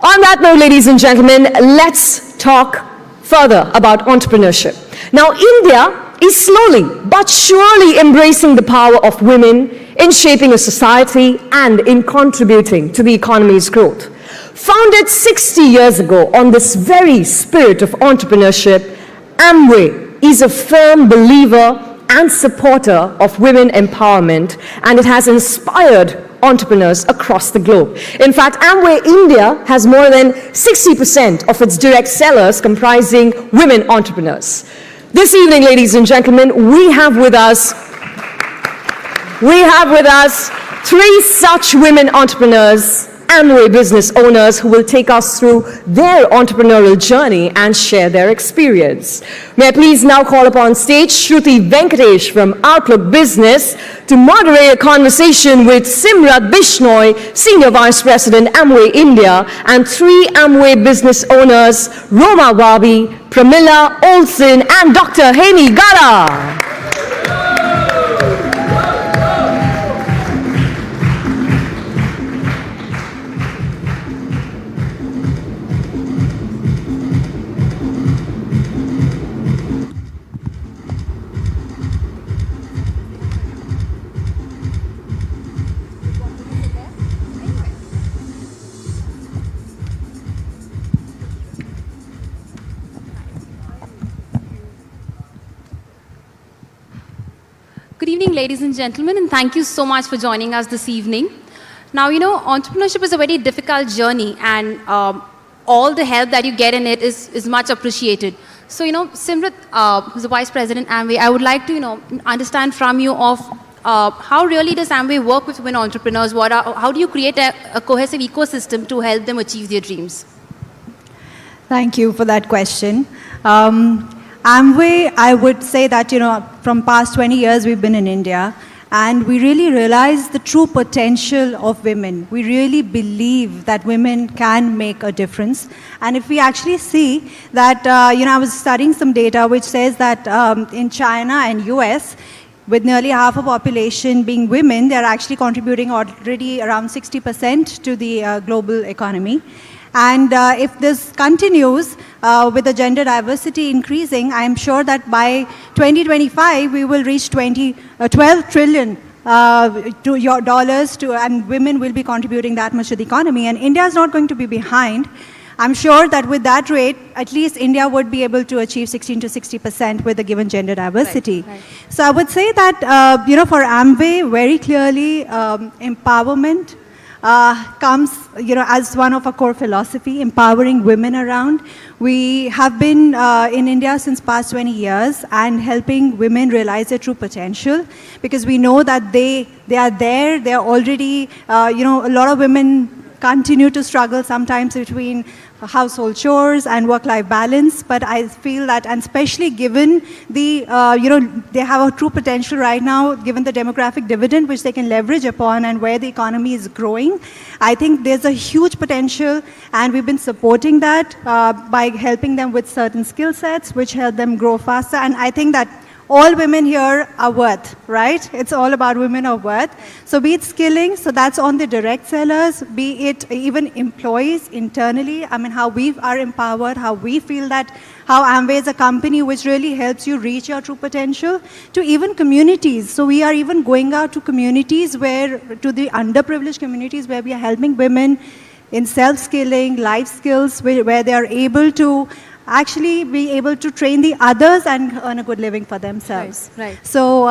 On that note, ladies and gentlemen, let's talk further about entrepreneurship. Now, India is slowly but surely embracing the power of women in shaping a society and in contributing to the economy's growth. Founded 60 years ago on this very spirit of entrepreneurship, Amway is a firm believer and supporter of women empowerment, and it has inspired entrepreneurs across the globe. In fact, Amway India has more than 60% of its direct sellers comprising women entrepreneurs. This evening, ladies and gentlemen, we have with us three such women entrepreneurs, Amway business owners, who will take us through their entrepreneurial journey and share their experience. May I please now call upon stage Shruti Venkatesh from Outlook Business to moderate a conversation with Simrat Bishnoi, Senior Vice President, Amway India, and three Amway business owners, Roma Wabi, Pramila Olsen, and Dr. Heni Gara. Good evening, ladies and gentlemen, and thank you so much for joining us this evening. Now, you know, entrepreneurship is a very difficult journey, and all the help that you get in it is much appreciated. So, you know, Simrat, who's the Vice President Amway, I would like to, you know, understand from you of how really does Amway work with women entrepreneurs? How do you create a cohesive ecosystem to help them achieve their dreams? Thank you for that question. Amway, I would say that, you know, from past 20 years we've been in India, and we really realize the true potential of women. We really believe that women can make a difference. And if we actually see that, you know, I was studying some data which says that in China and US, with nearly half of population being women, they're actually contributing already around 60% to the global economy. And if this continues with the gender diversity increasing, I'm sure that by 2025, we will reach $12 trillion dollars, and women will be contributing that much to the economy. And India is not going to be behind. I'm sure that with that rate, at least India would be able to achieve 16 to 60% with the given gender diversity. Right. So I would say that, you know, for Amway, very clearly, empowerment comes, you know, as one of our core philosophy, empowering women around. We have been in India since past 20 years and helping women realize their true potential, because we know that they are there, they are already, you know, a lot of women continue to struggle sometimes between household chores and work-life balance, but I feel that, and especially given the, you know, they have a true potential right now, given the demographic dividend which they can leverage upon and where the economy is growing, I think there's a huge potential, and we've been supporting that by helping them with certain skill sets which help them grow faster, and I think that all women here are worth, right? It's all about women are worth. So be it skilling, so that's on the direct sellers, be it even employees internally, I mean, how we are empowered, how we feel that, how Amway is a company which really helps you reach your true potential, to even communities. So we are even going out to communities where, to the underprivileged communities where we are helping women in self-skilling, life skills, where they are able to actually be able to train the others and earn a good living for themselves. Right. So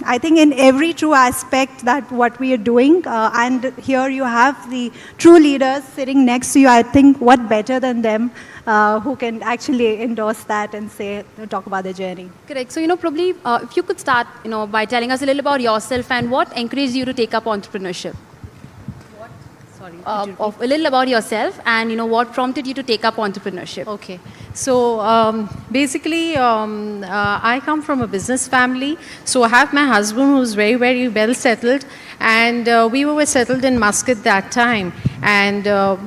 I think in every true aspect that what we are doing, and here you have the true leaders sitting next to you, I think what better than them who can actually endorse that and say, talk about their journey. Correct. So, you know, probably if you could start, you know, by telling us a little about yourself and what encouraged you to take up entrepreneurship. A little about yourself and, you know, what prompted you to take up entrepreneurship. Okay. So basically, I come from a business family. So I have my husband who's very, very well settled. And we were settled in Muscat that time. And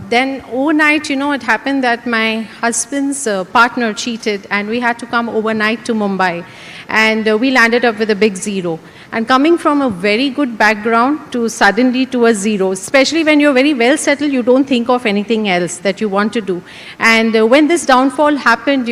then overnight, you know, it happened that my husband's partner cheated and we had to come overnight to Mumbai. And we landed up with a big zero. And coming from a very good background to suddenly to a zero, especially when you're very well settled, you don't think of anything else that you want to do. And when this downfall happened,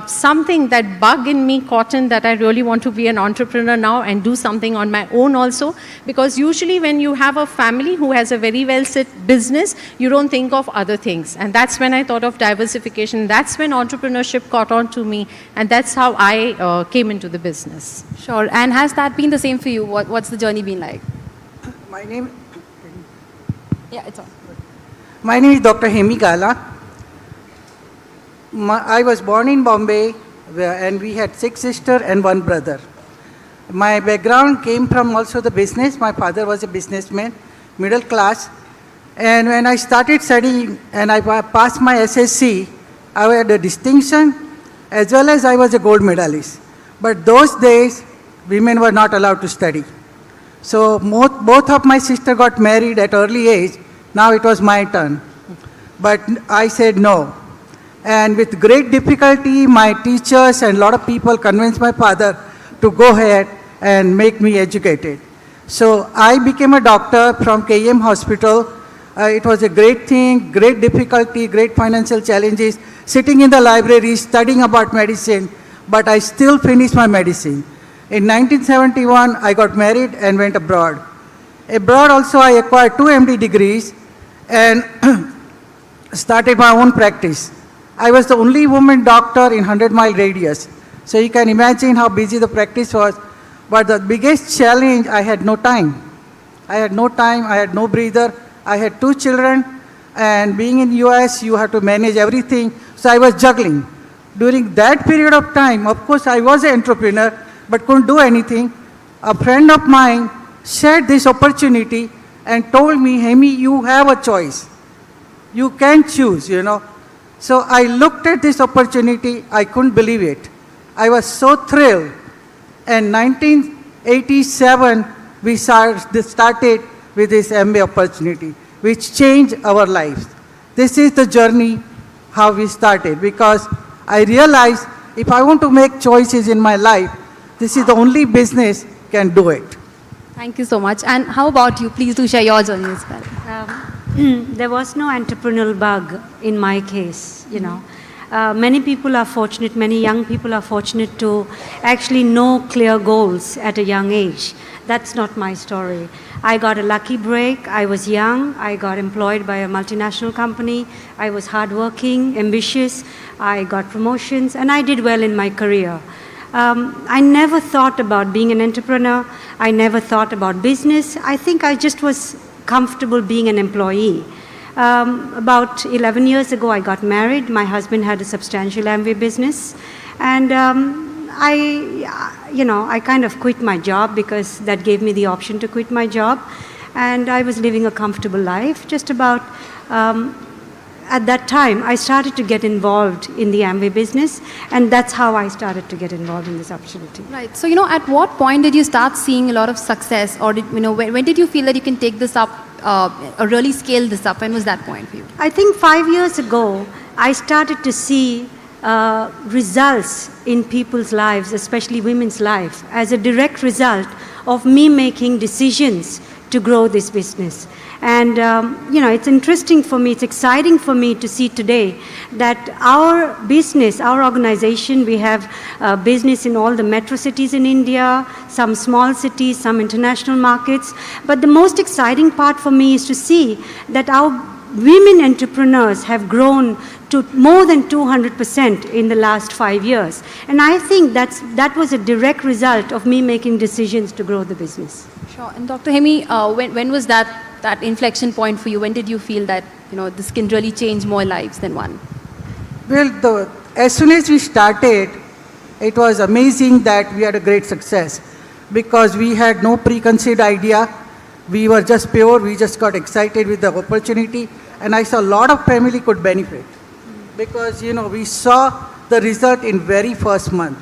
something, that bug in me caught in, that I really want to be an entrepreneur now and do something on my own also. Because usually when you have a family who has a very well set business, you don't think of other things. And that's when I thought of diversification. That's when entrepreneurship caught on to me. And that's how I came into the business. Sure. And has that been the same for you? What's the journey been like? My name, Yeah, it's on. my name is Dr. Hemi Gala. I was born in Bombay, and we had 6 sisters and 1 brother. My background came from also the business. My father was a businessman, middle class. And when I started studying and I passed my SSC, I had a distinction as well as I was a gold medalist. But those days, women were not allowed to study. So both of my sisters got married at early age. Now it was my turn. But I said no. And with great difficulty, my teachers and a lot of people convinced my father to go ahead and make me educated. So I became a doctor from KM Hospital. It was a great thing, great difficulty, great financial challenges, sitting in the library, studying about medicine, but I still finished my medicine. In 1971, I got married and went abroad. Abroad also, I acquired 2 MD degrees and started my own practice. I was the only woman doctor in 100-mile radius. So you can imagine how busy the practice was. But the biggest challenge, I had no time. I had no time, I had no breather. I had 2 children, and being in US, you have to manage everything. So I was juggling. During that period of time, of course, I was an entrepreneur, but couldn't do anything. A friend of mine shared this opportunity and told me, Hemi, you have a choice. You can choose, So I looked at this opportunity, I couldn't believe it. I was so thrilled. And 1987, we started with this MBA opportunity, which changed our lives. This is the journey how we started, because I realized if I want to make choices in my life, this is the only business can do it. Thank you so much. And how about you? Please do share your journey as well. There was no entrepreneurial bug in my case, Many people are fortunate, many young people are fortunate to actually know clear goals at a young age. That's not my story. I got a lucky break. I was young. I got employed by a multinational company. I was hardworking, ambitious. I got promotions, and I did well in my career. I never thought about being an entrepreneur. I never thought about business. I think I just was comfortable being an employee. About 11 years ago, I got married. My husband had a substantial Amway business. And I kind of quit my job because that gave me the option to quit my job. And I was living a comfortable life. Just about at that time, I started to get involved in the Amway business. And that's how I started to get involved in this opportunity. Right. So, at what point did you start seeing a lot of success? Or, when did you feel that you can take this up or really scale this up? When was that point for you? I think 5 years ago, I started to see results in people's lives, especially women's life, as a direct result of me making decisions to grow this business. And, it's interesting for me, it's exciting for me to see today that our business, our organization, we have business in all the metro cities in India, some small cities, some international markets. But the most exciting part for me is to see that our women entrepreneurs have grown to more than 200% in the last 5 years. And I think that was a direct result of me making decisions to grow the business. Sure. And Dr. Hemi, when was that inflection point for you? When did you feel that, this can really change more lives than one? Well, as soon as we started, it was amazing that we had a great success because we had no preconceived idea. We were just pure. We just got excited with the opportunity. And I saw a lot of family could benefit because, we saw the result in very first month.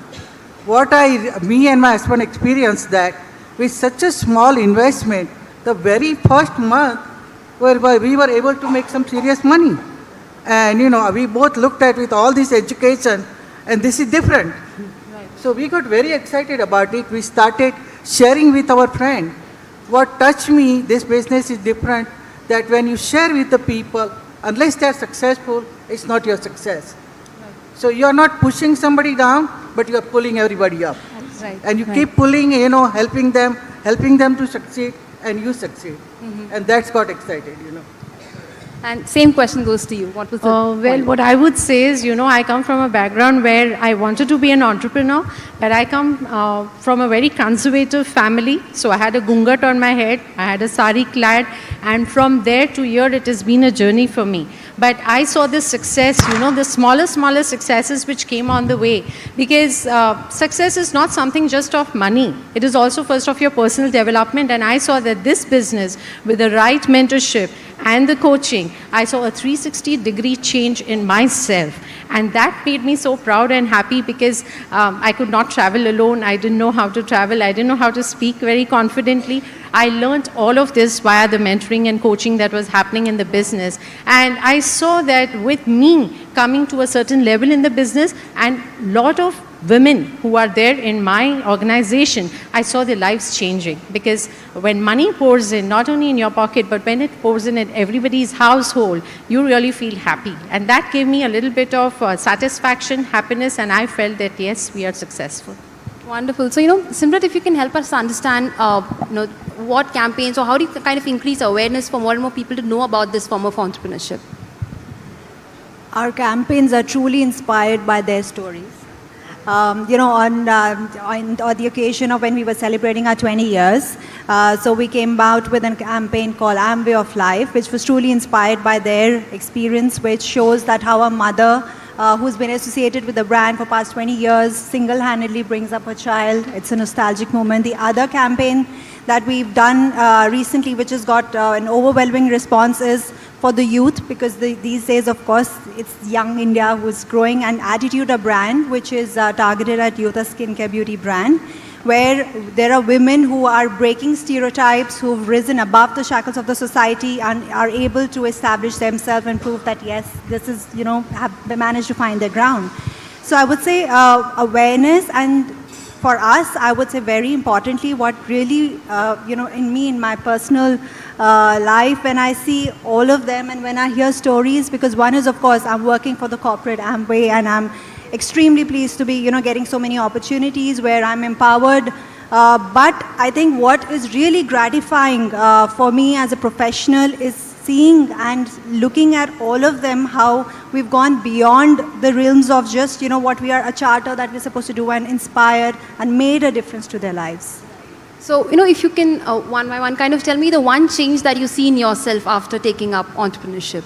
Me and my husband experienced that with such a small investment, the very first month, whereby we were able to make some serious money. And, we both looked at with all this education, and this is different. Right. So we got very excited about it. We started sharing with our friend. What touched me, this business is different, that when you share with the people, unless they're successful, it's not your success. So you're not pushing somebody down, but you're pulling everybody up. Right. And you keep pulling, helping them to succeed, and you succeed. And that's got excited. And same question goes to you. What was the Well, point? what I would say is, I come from a background where I wanted to be an entrepreneur, but I come from a very conservative family. So I had a gungat on my head, I had a sari clad, and from there to here, it has been a journey for me. But I saw this success, the smaller successes which came on the way. Because success is not something just of money. It is also first of your personal development. And I saw that this business, with the right mentorship and the coaching, I saw a 360-degree change in myself. And that made me so proud and happy because I could not travel alone. I didn't know how to travel. I didn't know how to speak very confidently. I learned all of this via the mentoring and coaching that was happening in the business. And I saw that with me coming to a certain level in the business and lot of women who are there in my organization, I saw their lives changing. Because when money pours in, not only in your pocket, but when it pours in everybody's household, you really feel happy. And that gave me a little bit of satisfaction, happiness, and I felt that yes, we are successful. Wonderful. So, Simrat, if you can help us understand, what campaigns or how do you kind of increase awareness for more and more people to know about this form of entrepreneurship? Our campaigns are truly inspired by their stories. On the occasion of when we were celebrating our 20 years, so we came out with a campaign called Amway of Life, which was truly inspired by their experience, which shows that how a mother who's been associated with the brand for past 20 years single-handedly brings up her child. It's a nostalgic moment. The other campaign that we've done recently, which has got an overwhelming response, is for the youth, because these days, of course, it's young India who's growing, and Attitude, a brand which is targeted at youth, a skincare beauty brand, where there are women who are breaking stereotypes, who've risen above the shackles of the society and are able to establish themselves and prove that, yes, this is, have managed to find their ground. So I would say awareness, and for us, I would say very importantly, what really, in my personal life, when I see all of them and when I hear stories, because one is, of course, I'm working for the corporate Amway, and I'm extremely pleased to be, getting so many opportunities where I'm empowered. But I think what is really gratifying for me as a professional is seeing and looking at all of them, how we've gone beyond the realms of just, what we are, a charter that we're supposed to do, and inspired and made a difference to their lives. So, if you can, one by one, kind of tell me the one change that you see in yourself after taking up entrepreneurship.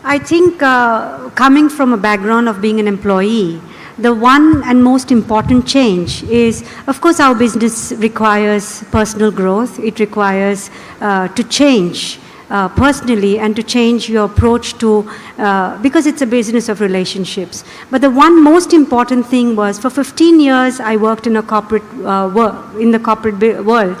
I think coming from a background of being an employee, the one and most important change is, of course, our business requires personal growth. It requires to change personally and to change your approach to, because it's a business of relationships. But the one most important thing was, for 15 years, I worked in a corporate world,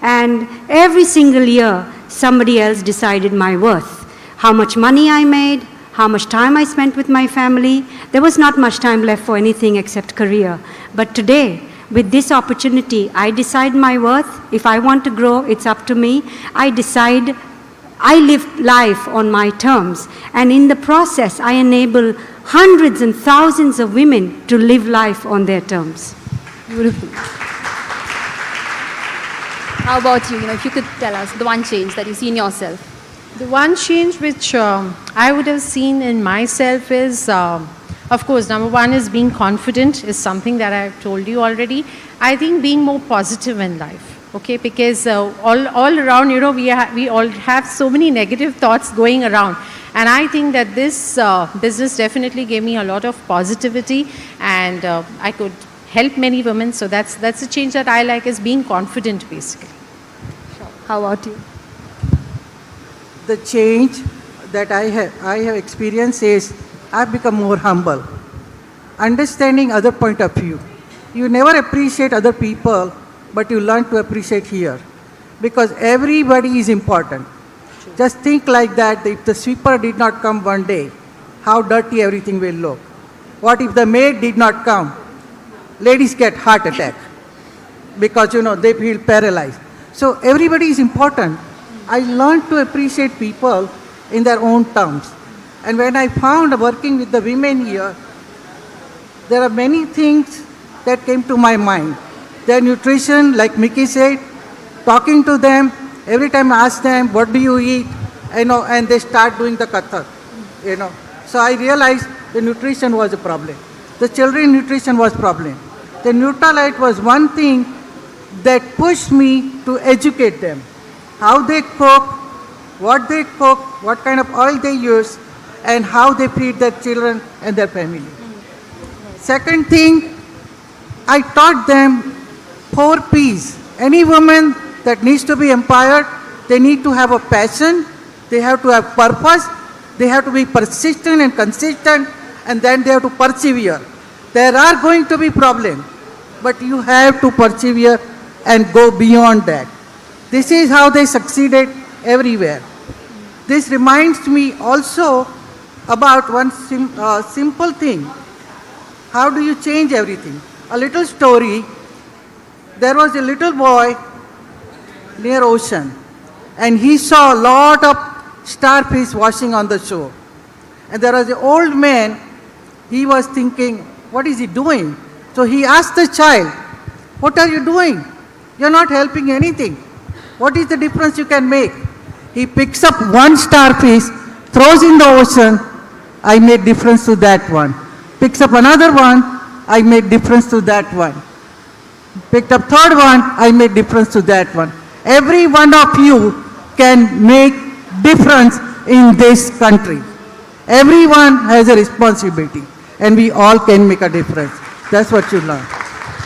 and every single year, somebody else decided my worth. How much money I made, how much time I spent with my family. There was not much time left for anything except career. But today, with this opportunity, I decide my worth. If I want to grow, it's up to me. I decide, I live life on my terms. And in the process, I enable hundreds and thousands of women to live life on their terms. Beautiful. How about you? If you could tell us the one change that you see in yourself. The one change which I would have seen in myself is, of course, number one is being confident, is something that I've told you already. I think being more positive in life, okay, because all around, we all have so many negative thoughts going around. And I think that this business definitely gave me a lot of positivity, and I could help many women. So that's the change that I like, is being confident, basically. Sure. How about you? The change that I have experienced is I've become more humble, understanding other point of view. You never appreciate other people, but you learn to appreciate here, because everybody is important. Just think like that, if the sweeper did not come one day, how dirty everything will look. What if the maid did not come? Ladies get heart attack. because, they feel paralyzed. So everybody is important. I learned to appreciate people in their own terms. And when I found working with the women here, there are many things that came to my mind. Their nutrition, like Mickey said, talking to them, every time I ask them, what do you eat? And they start doing the Kathak, So I realized the nutrition was a problem. The children nutrition was problem. The Nutralite was one thing that pushed me to educate them. How they cook, what kind of oil they use, and how they feed their children and their family. Second thing, I taught them 4 P's. Any woman that needs to be empowered, they need to have a passion, they have to have purpose, they have to be persistent and consistent, and then they have to persevere. There are going to be problems, but you have to persevere and go beyond that. This is how they succeeded everywhere. This reminds me also about one simple thing. How do you change everything? A little story. There was a little boy near ocean, and he saw a lot of starfish washing on the shore. And there was an old man, he was thinking, what is he doing? So he asked the child, what are you doing? You're not helping anything. What is the difference you can make? He picks up one starfish, throws in the ocean, I made difference to that one. Picks up another one, I made difference to that one. Picked up third one, I made difference to that one. Every one of you can make difference in this country. Everyone has a responsibility, and we all can make a difference. That's what you learn.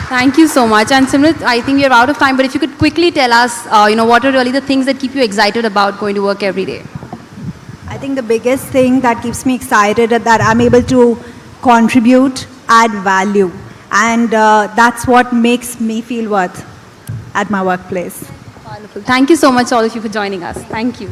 Thank you so much. And Simrat, I think we are out of time, but if you could quickly tell us, what are really the things that keep you excited about going to work every day? I think the biggest thing that keeps me excited is that I'm able to contribute, add value. And that's what makes me feel worth at my workplace. Wonderful. Thank you so much, all of you, for joining us. Thank you.